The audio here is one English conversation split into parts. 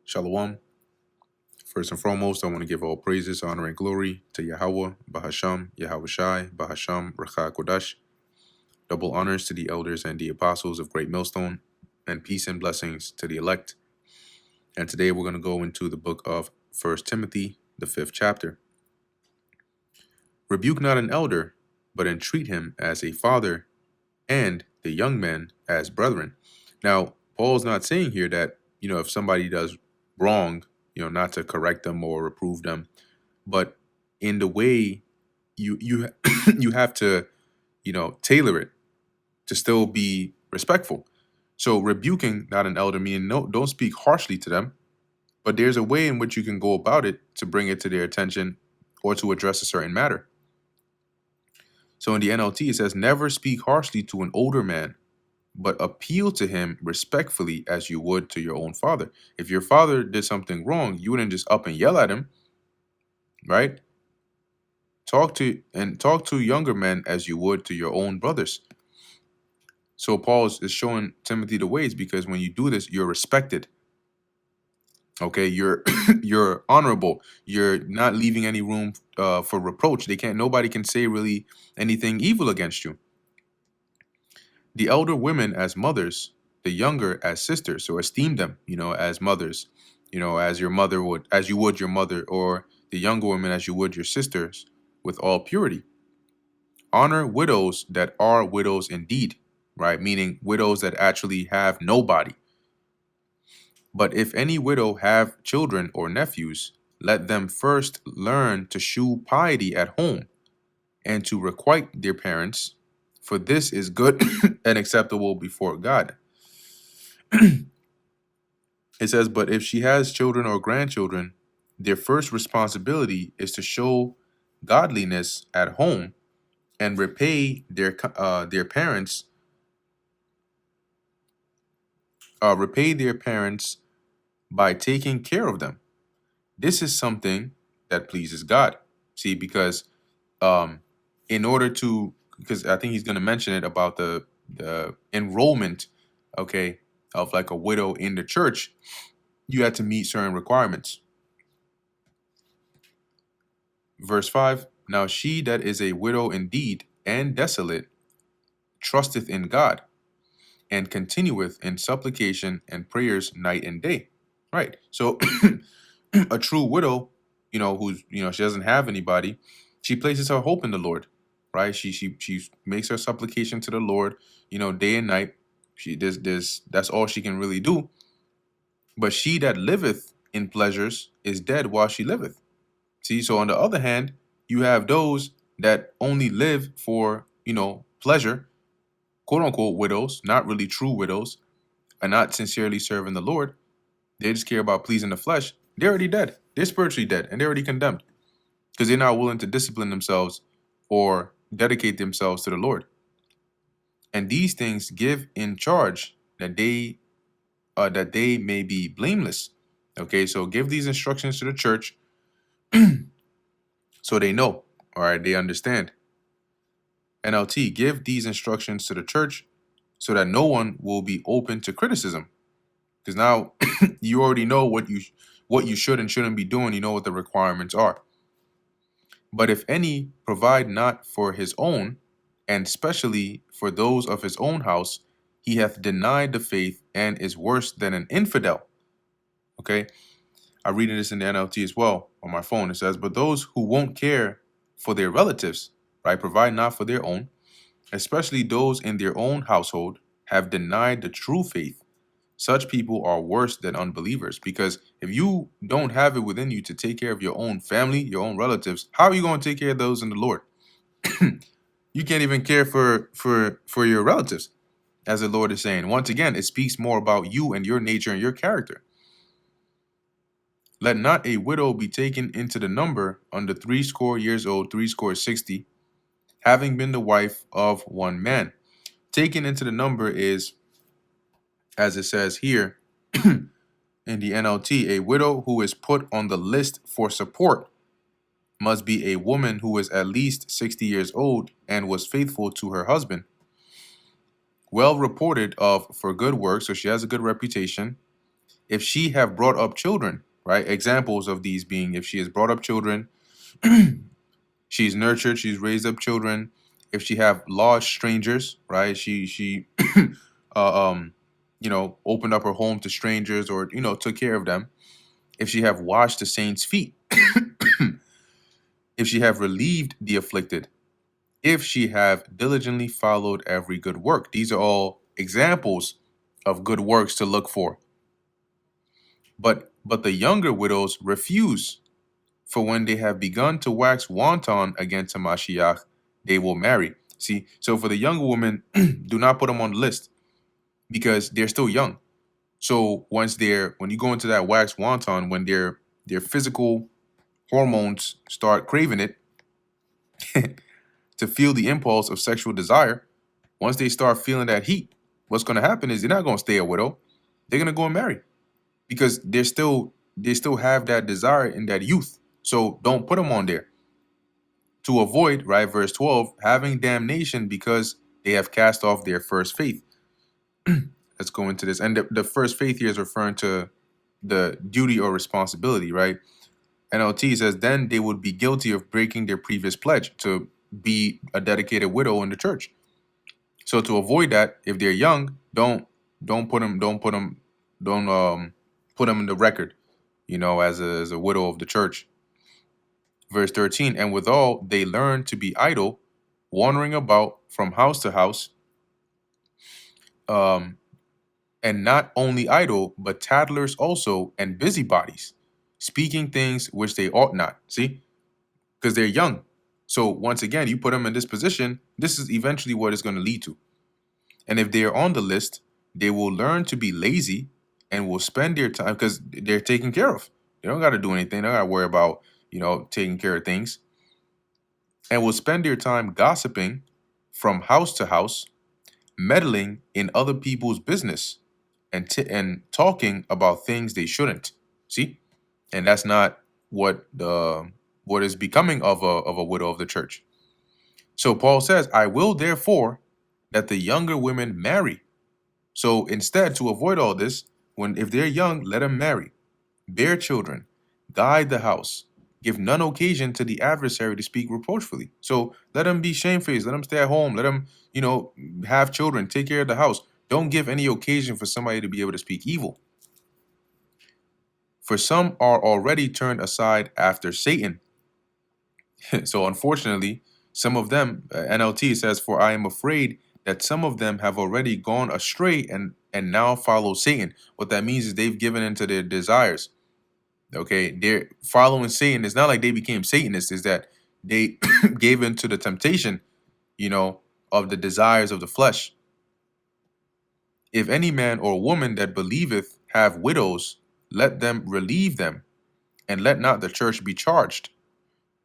Shalom. First and foremost, I want to give all praises, honor, and glory to Yahweh, Bahasham, Yahweh Shai, Bahasham, Racha Kodash. Double honors to the elders and the apostles of Great Millstone, and peace and blessings to the elect. And today we're going to go into the book of 1 Timothy, the 5th chapter. Rebuke not an elder, but entreat him as a father, and the young men as brethren. Now, Paul's not saying here that, if somebody does wrong, not to correct them or reprove them, but in the way you you have to, tailor it to still be respectful. So rebuking not an elder meaning no, don't speak harshly to them, but there's a way in which you can go about it to bring it to their attention or to address a certain matter. So in the NLT, it says, never speak harshly to an older man, but appeal to him respectfully as you would to your own father. If your father did something wrong, you wouldn't just up and yell at him, right? Talk to younger men as you would to your own brothers. So Paul is showing Timothy the ways, because when you do this, you're respected. Okay, you're you're honorable. You're not leaving any room for reproach. Nobody can say really anything evil against you. The elder women as mothers, the younger as sisters. So esteem them, as mothers, as you would your mother, or the younger women as you would your sisters, with all purity. Honor widows that are widows indeed, right? Meaning widows that actually have nobody. But if any widow have children or nephews, let them first learn to shew piety at home, and to requite their parents, for this is good and acceptable before God. It says, but if she has children or grandchildren, their first responsibility is to show godliness at home and repay their parents. Repay their parents by taking care of them. This is something that pleases God. See, because in order to, because I think he's going to mention it about the enrollment, okay, of like a widow in the church, you had to meet certain requirements. Verse 5, now she that is a widow indeed and desolate trusteth in God, and continueth in supplication and prayers night and day. Right. So a true widow, who's, she doesn't have anybody, she places her hope in the Lord, right? She makes her supplication to the Lord, day and night. That's all she can really do. But she that liveth in pleasures is dead while she liveth. See, so on the other hand, you have those that only live for, pleasure, quote unquote widows, not really true widows, and not sincerely serving the Lord. They just care about pleasing the flesh. They're already dead. They're spiritually dead, and they're already condemned, because they're not willing to discipline themselves or dedicate themselves to the Lord. And these things give in charge that they may be blameless. Okay, so give these instructions to the church so they know, all right, they understand. NLT, give these instructions to the church so that no one will be open to criticism. Because now you already know what you should and shouldn't be doing. You know what the requirements are. But if any provide not for his own, and especially for those of his own house, he hath denied the faith and is worse than an infidel. Okay, I read this in the NLT as well on my phone. It says, but those who won't care for their relatives, right, provide not for their own, especially those in their own household, have denied the true faith. Such people are worse than unbelievers, because if you don't have it within you to take care of your own family, your own relatives, how are you going to take care of those in the Lord? You can't even care for your relatives, as the Lord is saying. Once again, it speaks more about you and your nature and your character. Let not a widow be taken into the number under 60 years old, 60, having been the wife of one man. Taken into the number is, as it says here in the NLT, a widow who is put on the list for support must be a woman who is at least 60 years old and was faithful to her husband, well reported of for good works, so she has a good reputation, if she have brought up children, right? Examples of these being if she has brought up children, she's nurtured, she's raised up children. If she have lodged strangers, right? She uh, um opened up her home to strangers, or took care of them. If she have washed the saints' feet, if she have relieved the afflicted, if she have diligently followed every good work. These are all examples of good works to look for. But the younger widows refuse, for when they have begun to wax wanton against a Mashiach, they will marry. See, so for the younger women, do not put them on the list because they're still young. So when you go into that wax wanton, when their physical hormones start craving it, to feel the impulse of sexual desire, once they start feeling that heat, what's going to happen is they're not going to stay a widow. They're going to go and marry because they still have that desire in that youth. So don't put them on there. To avoid, right, verse 12, having damnation because they have cast off their first faith. Let's go into this. And the first faith here is referring to the duty or responsibility, right? NLT says, then they would be guilty of breaking their previous pledge to be a dedicated widow in the church. So to avoid that, if they're young, don't put them in the record, as a widow of the church. Verse 13, and withal they learn to be idle, wandering about from house to house, and not only idle, but tattlers also, and busybodies, speaking things which they ought not. See, because they're young. So once again, you put them in this position, this is eventually what it's going to lead to. And if they are on the list, they will learn to be lazy and will spend their time because they're taken care of. They don't got to do anything. They don't got to worry about, taking care of things. And will spend their time gossiping from house to house, meddling in other people's business, and talking about things they shouldn't. See? And that's not what is becoming of a widow of the church. So Paul says, I will therefore that the younger women marry. So instead, to avoid all this, if they're young, let them marry, bear children, guide the house, give none occasion to the adversary to speak reproachfully. So let them be shamefaced, let them stay at home, let them, have children, take care of the house. Don't give any occasion for somebody to be able to speak evil. For some are already turned aside after Satan. So unfortunately, some of them, NLT says, for I am afraid that some of them have already gone astray and now follow Satan. What that means is they've given into their desires. Okay, they're following Satan. It's not like they became Satanists, is that they gave into the temptation, of the desires of the flesh. If any man or woman that believeth have widows, let them relieve them, and let not the church be charged,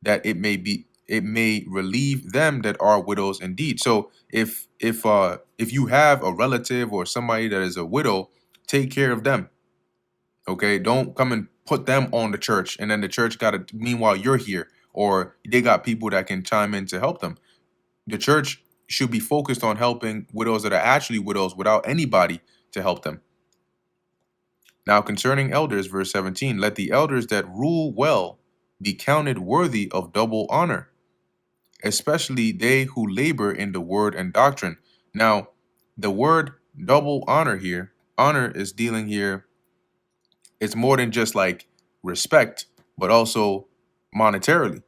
that it may relieve them that are widows indeed. So if you have a relative or somebody that is a widow, take care of them. Okay, don't come and put them on the church, and then the church got to. Meanwhile, you're here, or they got people that can chime in to help them. The church should be focused on helping widows that are actually widows without anybody to help them. Now, concerning elders, verse 17, let the elders that rule well be counted worthy of double honor, especially they who labor in the word and doctrine. Now, the word double honor here, honor is dealing here, it's more than just like respect, but also monetarily.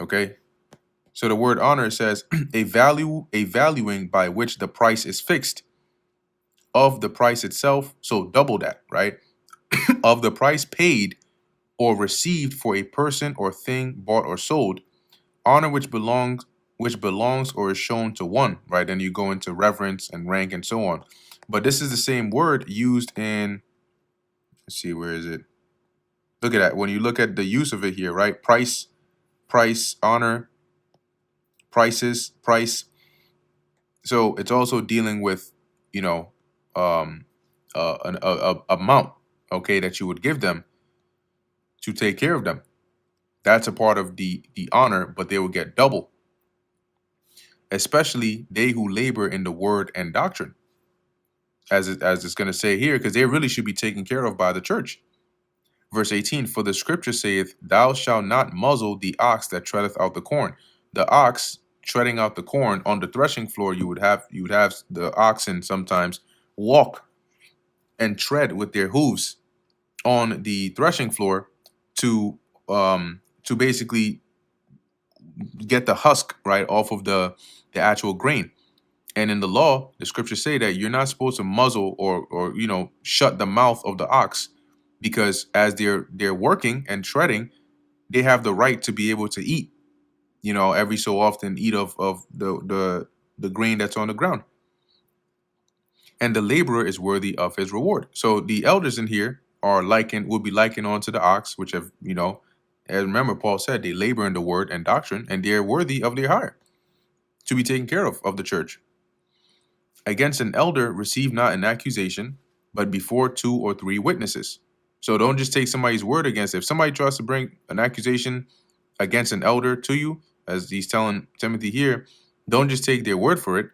Okay? So the word honor says a valuing by which the price is fixed of the price itself. So double that, right? Of the price paid or received for a person or thing bought or sold, honor which belongs or is shown to one, right? Then you go into reverence and rank and so on. But this is the same word used in, let's see, where is it? Look at that. When you look at the use of it here, right? Price, honor, prices, price. So it's also dealing with, an amount, okay, that you would give them to take care of them. That's a part of the honor, but they will get double. Especially they who labor in the word and doctrine. as it's going to say here, because they really should be taken care of by the church. Verse 18, for the scripture saith, thou shalt not muzzle the ox that treadeth out the corn. The ox treading out the corn on the threshing floor, you would have the oxen sometimes walk and tread with their hooves on the threshing floor to basically get the husk right off of the actual grain. And in the law, the scriptures say that you're not supposed to muzzle or shut the mouth of the ox, because as they're working and treading, they have the right to be able to eat, every so often eat of the grain that's on the ground. And the laborer is worthy of his reward. So the elders in here will be likened onto the ox, which have, as remember Paul said, they labor in the word and doctrine, and they're worthy of their hire to be taken care of the church. Against an elder receive not an accusation, but before 2 or 3 witnesses. So don't just take somebody's word against it. If somebody tries to bring an accusation against an elder to you, as he's telling Timothy here, don't just take their word for it.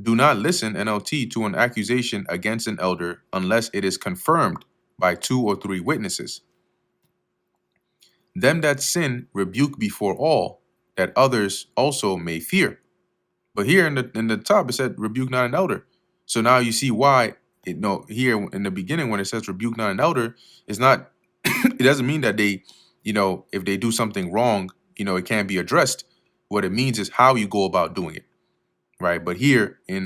Do not listen, NLT, to an accusation against an elder unless it is confirmed by 2 or 3 witnesses. Them that sin rebuke before all, that others also may fear. But here in the top it said rebuke not an elder. So now you see why here in the beginning when it says rebuke not an elder, it's not it doesn't mean that they, if they do something wrong, it can't be addressed. What it means is how you go about doing it. Right. But here in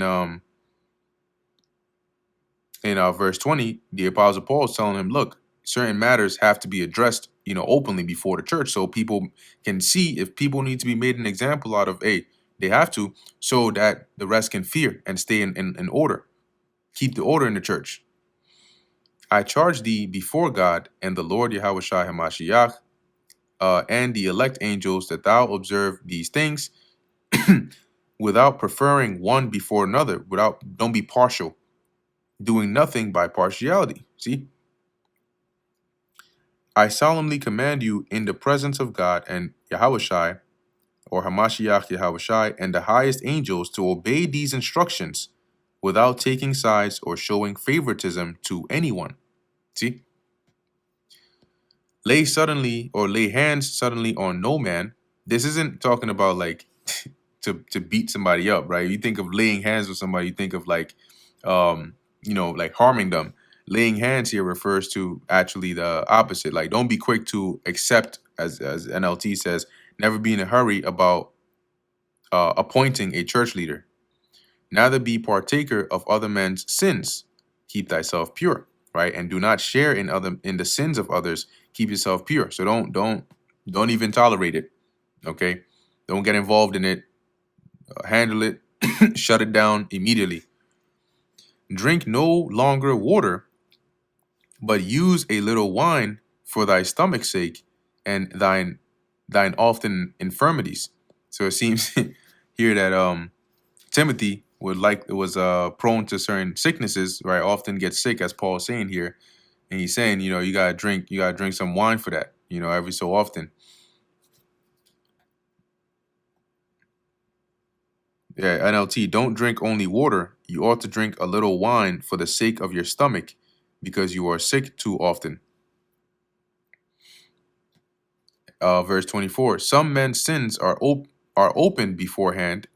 verse 20, the Apostle Paul is telling him, look, certain matters have to be addressed, openly before the church, so people can see. If people need to be made an example out of, they have to, so that the rest can fear and stay in order. Keep the order in the church. I charge thee before God and the Lord Yahushua HaMashiach and the elect angels that thou observe these things without preferring one before another. Don't be partial, doing nothing by partiality. See? I solemnly command you in the presence of God and Yahushua, or Hamashiach Yahushua, and the highest angels to obey these instructions without taking sides or showing favoritism to anyone. See? Lay hands suddenly on no man. This isn't talking about like to beat somebody up, right? You think of laying hands on somebody, you think of like like harming them. Laying hands here refers to actually the opposite. Like, don't be quick to accept, as NLT says, never be in a hurry about appointing a church leader. Neither be partaker of other men's sins. Keep thyself pure, right? And do not share in the sins of others. Keep yourself pure. So don't even tolerate it. Okay, don't get involved in it. Handle it. Shut it down immediately. Drink no longer water, but use a little wine for thy stomach's sake and thine often infirmities. So it seems here that Timothy was prone to certain sicknesses, right? Often gets sick, as Paul is saying here, and he's saying, you gotta drink some wine for that, every so often. Yeah, NLT, don't drink only water. You ought to drink a little wine for the sake of your stomach, because you are sick too often. Verse 24, some men's sins are open beforehand,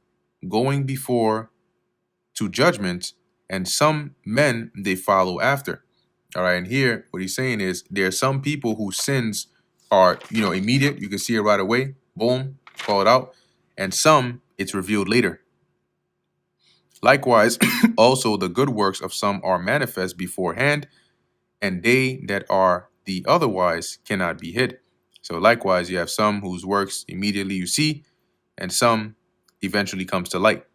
going before to judgment, and some men they follow after. All right, and here what he's saying is there are some people whose sins are, immediate. You can see it right away. Boom, call it out. And some it's revealed later. Likewise, also the good works of some are manifest beforehand, and they that are the otherwise cannot be hid. So likewise, you have some whose works immediately you see, and some eventually comes to light.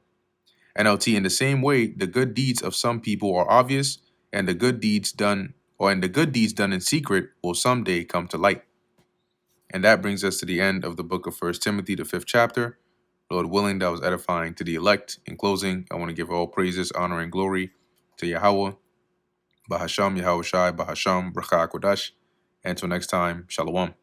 NLT, in the same way, the good deeds of some people are obvious, and the good deeds done in secret will someday come to light. And that brings us to the end of the book of 1 Timothy, the 5th chapter. Lord willing, that was edifying to the elect. In closing, I want to give all praises, honor, and glory to Yahweh, Bahasham Yahushai, Bahasham, Bracha Kodash. Until next time, Shalom.